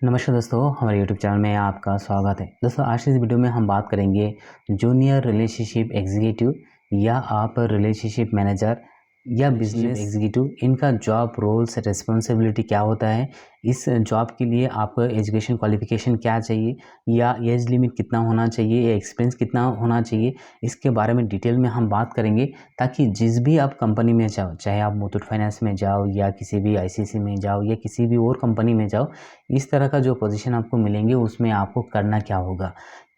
नमस्कार दोस्तों, हमारे यूट्यूब चैनल में आपका स्वागत है। दोस्तों, आज की इस वीडियो में हम बात करेंगे जूनियर रिलेशनशिप एग्जीक्यूटिव या आप रिलेशनशिप मैनेजर या बिजनेस एग्जीक्यूटिव, इनका जॉब रोल्स रिस्पॉन्सिबिलिटी क्या होता है। इस जॉब के लिए आपको एजुकेशन क्वालिफिकेशन क्या चाहिए, या एज लिमिट कितना होना चाहिए, या एक्सपीरियंस कितना होना चाहिए, इसके बारे में डिटेल में हम बात करेंगे। ताकि जिस भी आप कंपनी में जाओ, चाहे आप मुथूट फाइनेंस में जाओ या किसी भी आईसीसी में जाओ या किसी भी और कंपनी में जाओ, इस तरह का जो पोजीशन आपको मिलेंगे उसमें आपको करना क्या होगा,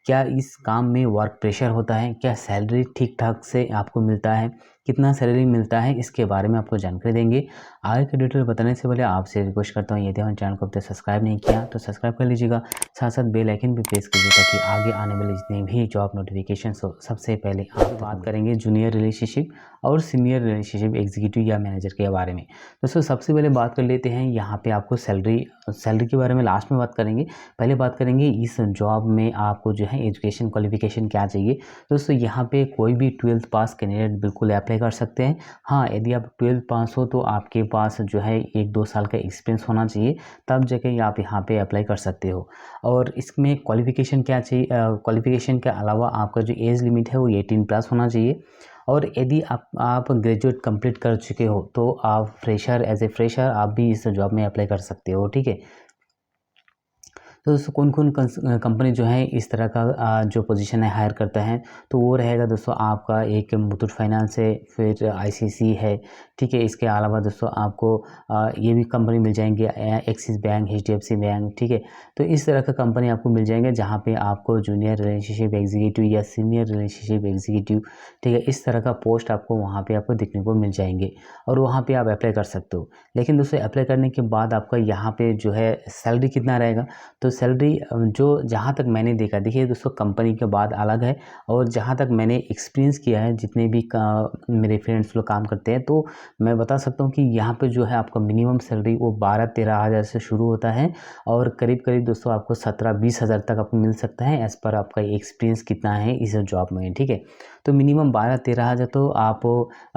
क्या इस काम में वर्क प्रेशर होता है, क्या सैलरी ठीक ठाक से आपको मिलता है, कितना सैलरी मिलता है, इसके बारे में आपको जानकारी देंगे। आगे के डिटेल बताने से पहले आपसे रिक्वेस्ट करता हूँ, यदि हमारे चैनल को अब तक सब्सक्राइब नहीं किया तो सब्सक्राइब कर लीजिएगा, साथ साथ बेल आइकन भी प्रेस कीजिए ताकि आगे आने वाले जितने भी जॉब नोटिफिकेशन हो सबसे पहले आप बात करेंगे जूनियर रिलेशनशिप और सीनियर रिलेशनशिप एग्जीक्यूटिव या मैनेजर के बारे में। दोस्तों, सबसे पहले बात कर लेते हैं यहाँ पे आपको सैलरी के बारे में लास्ट में बात करेंगे। पहले बात करेंगे इस जॉब में आपको जो है एजुकेशन क्वालिफिकेशन क्या चाहिए। दोस्तों, यहाँ पे कोई भी 12th पास कैंडिडेट बिल्कुल अप्लाई कर सकते हैं। हाँ, यदि आप 12th पास हो तो आपके पास जो है 1-2 साल का एक्सपीरियंस होना चाहिए, तब जाके आप यहाँ पे अप्लाई कर सकते हो। और इसमें क्वालिफिकेशन क्या चाहिए, क्वालिफिकेशन के अलावा आपका जो एज लिमिट है वो 18+ होना चाहिए। और यदि आप ग्रेजुएट कंप्लीट कर चुके हो तो आप एज ए फ्रेशर आप भी इस जॉब में अप्लाई कर सकते हो। ठीक है। तो दोस्तों, कौन कौन कंपनी जो है इस तरह का जो पोजीशन है हायर करता है, तो वो रहेगा दोस्तों आपका एक मुथूट फाइनेंस है, फिर आईसीसी है। ठीक है। इसके अलावा दोस्तों आपको ये भी कंपनी मिल जाएंगे, एक्सिस बैंक, एचडीएफसी बैंक। ठीक है। तो इस तरह का कंपनी आपको मिल जाएंगे जहाँ पे आपको जूनियर रिलेशनशिप एग्जीक्यूटिव या सीनियर रिलेशनशिप एग्जीक्यूटिव, ठीक है, इस तरह का पोस्ट आपको वहाँ पे आपको देखने को मिल जाएंगे और वहाँ पे आप अप्लाई कर सकते हो। लेकिन दोस्तों, अप्लाई करने के बाद आपका यहाँ पे जो है सैलरी कितना रहेगा, तो सैलरी जो जहाँ तक मैंने देखा, देखिए दोस्तों, कंपनी के बाद अलग है। और जहाँ तक मैंने एक्सपीरियंस किया है, जितने भी मेरे फ्रेंड्स लोग काम करते हैं, तो मैं बता सकता हूँ कि यहाँ पे जो है आपका मिनिमम सैलरी वो 12-13 हज़ार से शुरू होता है और करीब करीब दोस्तों आपको 17-20 हज़ार तक आपको मिल सकता है, एज़ पर आपका एक्सपीरियंस कितना है इस जॉब में। ठीक है। तो मिनिमम 12-13 हज़ार तो आप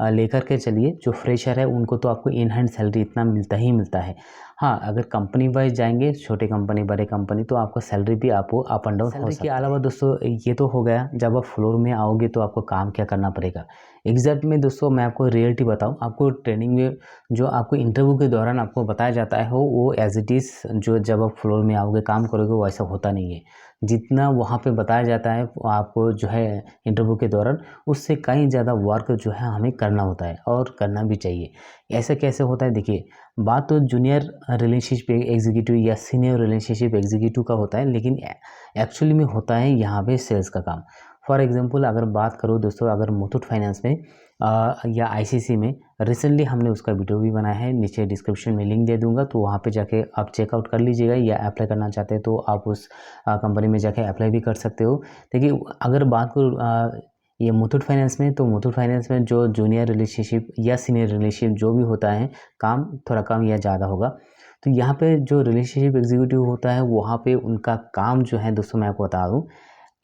लेकर के चलिए। जो फ्रेशर है उनको तो आपको इन हैंड सैलरी इतना मिलता ही मिलता है। हाँ, अगर कंपनी वाइज जाएंगे, छोटे कंपनी बड़े कंपनी, तो आपका सैलरी भी आपको अप एंड डाउन हो सकता है। इसके अलावा दोस्तों ये तो हो गया, जब आप फ्लोर में आओगे तो आपको काम क्या करना पड़ेगा एग्जैक्ट में। दोस्तों, मैं आपको रियलिटी बताऊं, आपको ट्रेनिंग में जो आपको इंटरव्यू के दौरान आपको बताया जाता है वो एज इट इज़ जो जब आप फ्लोर में आओगे काम करोगे वैसा होता नहीं है। जितना वहाँ पे बताया जाता है आपको जो है इंटरव्यू के दौरान, उससे कहीं ज़्यादा वर्क जो है हमें करना होता है और करना भी चाहिए। ऐसे कैसे होता है, देखिए, बात तो जूनियर रिलेशनशिप एग्जीक्यूटिव या सीनियर रिलेशनशिप एग्जीक्यूटिव का होता है, लेकिन एक्चुअली में होता है यहाँ पे सेल्स का काम। फॉर एग्जांपल अगर बात करो दोस्तों, अगर मुथूट फाइनेंस में या आईसीसी में रिसेंटली हमने उसका वीडियो भी बनाया है, नीचे डिस्क्रिप्शन में लिंक दे दूंगा, तो वहाँ पे जाके आप चेकआउट कर लीजिएगा। या अप्लाई करना चाहते हैं तो आप उस कंपनी में जाके अप्लाई भी कर सकते हो। देखिए, अगर बात करूँ ये मुथूट फाइनेंस में, तो मुथूट फाइनेंस में जो जूनियर रिलेशनशिप या सीनियर रिलेशनशिप जो भी होता है, काम थोड़ा कम या ज़्यादा होगा। तो यहाँ पे जो रिलेशनशिप एग्जीक्यूटिव होता है वहाँ पे उनका काम जो है दोस्तों, मैं आपको बता दूँ,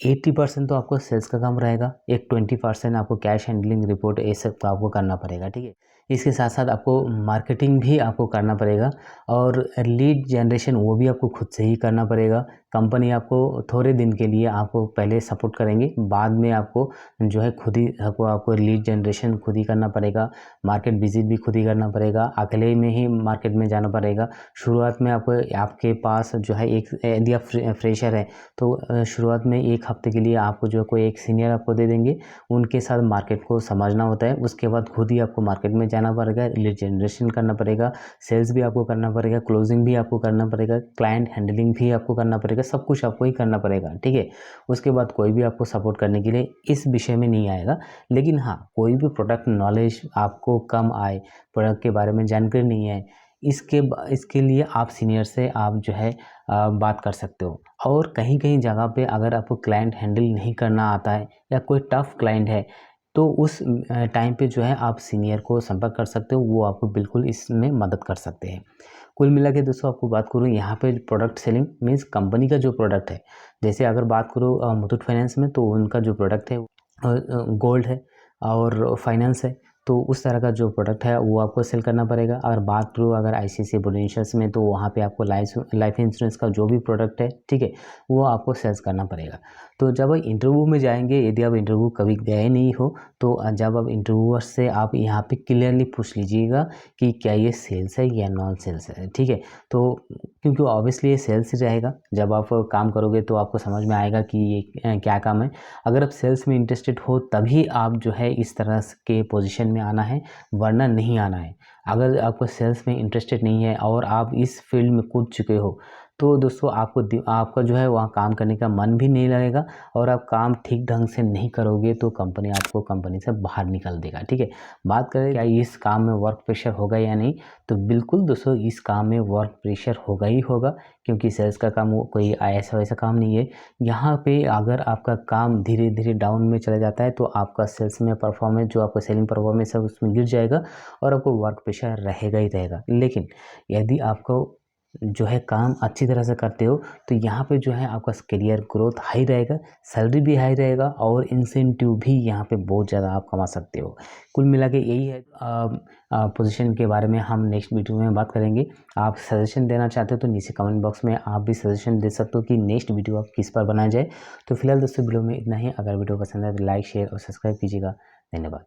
80% तो आपको सेल्स का काम रहेगा, एक 20% आपको कैश हैंडलिंग रिपोर्ट ये सब का आपको करना पड़ेगा। ठीक है। इसके साथ साथ आपको मार्केटिंग भी आपको करना पड़ेगा और लीड जनरेशन वो भी आपको खुद से ही करना पड़ेगा। कंपनी आपको थोड़े दिन के लिए आपको पहले सपोर्ट करेंगे, बाद में आपको जो है खुद ही आपको लीड जनरेशन खुद ही करना पड़ेगा, मार्केट विजिट भी खुद ही करना पड़ेगा, अकेले में ही मार्केट में जाना पड़ेगा। शुरुआत में आपके पास जो है एक, यदि आप फ्रेशर है तो शुरुआत में 1 हफ्ते के लिए आपको जो कोई एक सीनियर आपको दे देंगे, उनके साथ मार्केट को समझना होता है। उसके बाद खुद ही आपको मार्केट में जाना पड़ेगा, लीड जनरेशन करना पड़ेगा, सेल्स भी आपको करना पड़ेगा, क्लोजिंग भी आपको करना पड़ेगा, क्लाइंट हैंडलिंग भी आपको करना पड़ेगा, सब कुछ आपको ही करना पड़ेगा। ठीक है। उसके बाद कोई भी आपको सपोर्ट करने के लिए इस विषय में नहीं आएगा। लेकिन हाँ, कोई भी प्रोडक्ट नॉलेज आपको कम आए, प्रोडक्ट के बारे में जानकारी नहीं है, इसके लिए आप सीनियर से आप जो है बात कर सकते हो। और कहीं कहीं जगह पे अगर आपको क्लाइंट हैंडल नहीं करना आता है या कोई टफ क्लाइंट है, तो उस टाइम पे जो है आप सीनियर को संपर्क कर सकते हो, वो आपको बिल्कुल इसमें मदद कर सकते हैं। कुल मिला के दोस्तों आपको बात करूँ यहाँ पे प्रोडक्ट सेलिंग मीन्स कंपनी का जो प्रोडक्ट है, जैसे अगर बात करूँ मुथूट फाइनेंस में, तो उनका जो प्रोडक्ट है गोल्ड है और फाइनेंस है। तो उस तरह का जो प्रोडक्ट है वो आपको सेल करना पड़ेगा। और बात करूँ अगर आईसीआईसीआई प्रूडेंशियल्स में, तो वहाँ पे आपको लाइफ इंश्योरेंस का जो भी प्रोडक्ट है, ठीक है, वो आपको सेल्स करना पड़ेगा। तो जब आप इंटरव्यू में जाएंगे, यदि आप इंटरव्यू कभी गए नहीं हो, तो जब आप इंटरव्यूअर से आप यहाँ पे क्लियरली पूछ लीजिएगा कि क्या ये सेल्स है या नॉन सेल्स है, ठीक है। तो क्योंकि ऑब्वियसली ये सेल्स ही रहेगा, जब आप काम करोगे तो आपको समझ में आएगा कि ये क्या काम है। अगर आप सेल्स में इंटरेस्टेड हो तभी आप जो है इस तरह के पोजीशन में आना है, वरना नहीं आना है। अगर आपको सेल्स में इंटरेस्टेड नहीं है और आप इस फील्ड में कूद चुके हो, तो दोस्तों आपका जो है वहाँ काम करने का मन भी नहीं लगेगा, और आप काम ठीक ढंग से नहीं करोगे तो कंपनी आपको कंपनी से बाहर निकाल देगा, ठीक है। बात करें क्या इस काम में वर्क प्रेशर होगा या नहीं, तो बिल्कुल दोस्तों इस काम में वर्क प्रेशर होगा ही होगा, क्योंकि सेल्स का काम कोई ऐसा वैसा काम नहीं है। यहाँ पे अगर आपका काम धीरे धीरे डाउन में चला जाता है तो आपका सेल्स में परफॉर्मेंस, जो आपका सेलिंग परफॉर्मेंस है, उसमें गिर जाएगा और आपको वर्क प्रेशर रहेगा ही रहेगा। लेकिन यदि आपको जो है काम अच्छी तरह से करते हो, तो यहाँ पे जो है आपका करियर ग्रोथ हाई रहेगा, सैलरी भी हाई रहेगा, और इंसेंटिव भी यहाँ पे बहुत ज़्यादा आप कमा सकते हो। कुल मिला के यही है। पोजीशन के बारे में हम नेक्स्ट वीडियो में बात करेंगे। आप सजेशन देना चाहते हो तो नीचे कमेंट बॉक्स में आप भी सजेशन दे सकते हो कि नेक्स्ट वीडियो आप किस पर बनाया जाए। तो फिलहाल दोस्तों वीडियो में इतना ही। अगर वीडियो पसंद है तो लाइक, शेयर और सब्सक्राइब कीजिएगा। धन्यवाद।